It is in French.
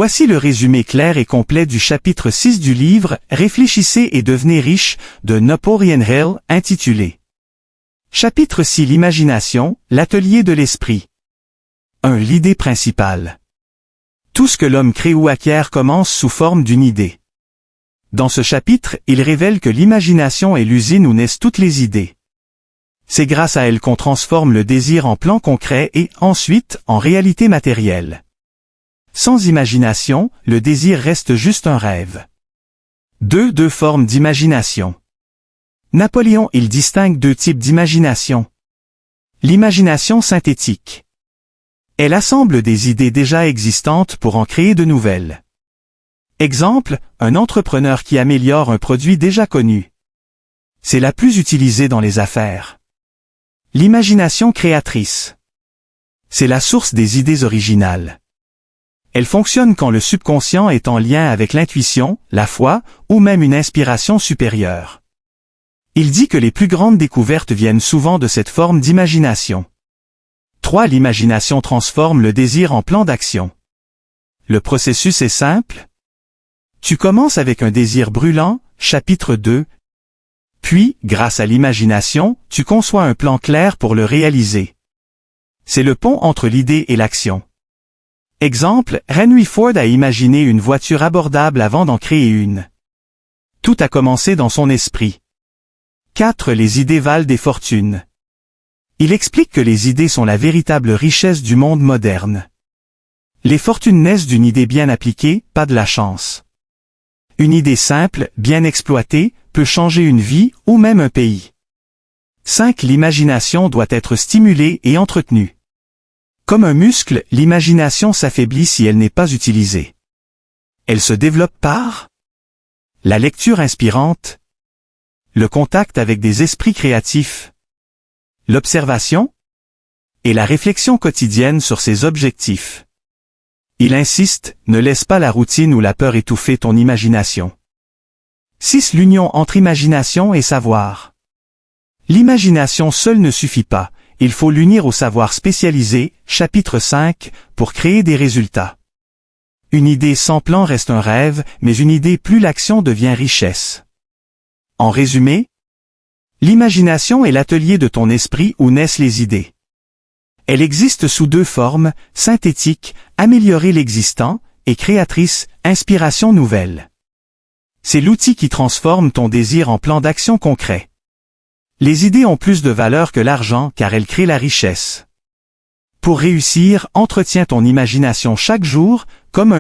Voici le résumé clair et complet du chapitre 6 du livre « Réfléchissez et devenez riche » de Napoleon Hill, intitulé Chapitre 6 L'imagination, l'atelier de l'esprit. 1. L'idée principale. Tout ce que l'homme crée ou acquiert commence sous forme d'une idée. Dans ce chapitre, il révèle que l'imagination est l'usine où naissent toutes les idées. C'est grâce à elle qu'on transforme le désir en plan concret et, ensuite, en réalité matérielle. Sans imagination, le désir reste juste un rêve. 2. Deux formes d'imagination. Napoléon Hill distingue deux types d'imagination. L'imagination synthétique. Elle assemble des idées déjà existantes pour en créer de nouvelles. Exemple, un entrepreneur qui améliore un produit déjà connu. C'est la plus utilisée dans les affaires. L'imagination créatrice. C'est la source des idées originales. Elle fonctionne quand le subconscient est en lien avec l'intuition, la foi, ou même une inspiration supérieure. Il dit que les plus grandes découvertes viennent souvent de cette forme d'imagination. 3. L'imagination transforme le désir en plan d'action. Le processus est simple. Tu commences avec un désir brûlant, chapitre 2. Puis, grâce à l'imagination, tu conçois un plan clair pour le réaliser. C'est le pont entre l'idée et l'action. Exemple, Henry Ford a imaginé une voiture abordable avant d'en créer une. Tout a commencé dans son esprit. 4. Les idées valent des fortunes. Il explique que les idées sont la véritable richesse du monde moderne. Les fortunes naissent d'une idée bien appliquée, pas de la chance. Une idée simple, bien exploitée, peut changer une vie ou même un pays. 5. L'imagination doit être stimulée et entretenue. Comme un muscle, l'imagination s'affaiblit si elle n'est pas utilisée. Elle se développe par la lecture inspirante, le contact avec des esprits créatifs, l'observation et la réflexion quotidienne sur ses objectifs. Il insiste, ne laisse pas la routine ou la peur étouffer ton imagination. 6. L'union entre imagination et savoir. L'imagination seule ne suffit pas. Il faut l'unir au savoir spécialisé, chapitre 5, pour créer des résultats. Une idée sans plan reste un rêve, mais une idée plus l'action devient richesse. En résumé, l'imagination est l'atelier de ton esprit où naissent les idées. Elle existe sous deux formes, synthétique, améliorer l'existant, et créatrice, inspiration nouvelle. C'est l'outil qui transforme ton désir en plan d'action concret. Les idées ont plus de valeur que l'argent car elles créent la richesse. Pour réussir, entretiens ton imagination chaque jour, comme un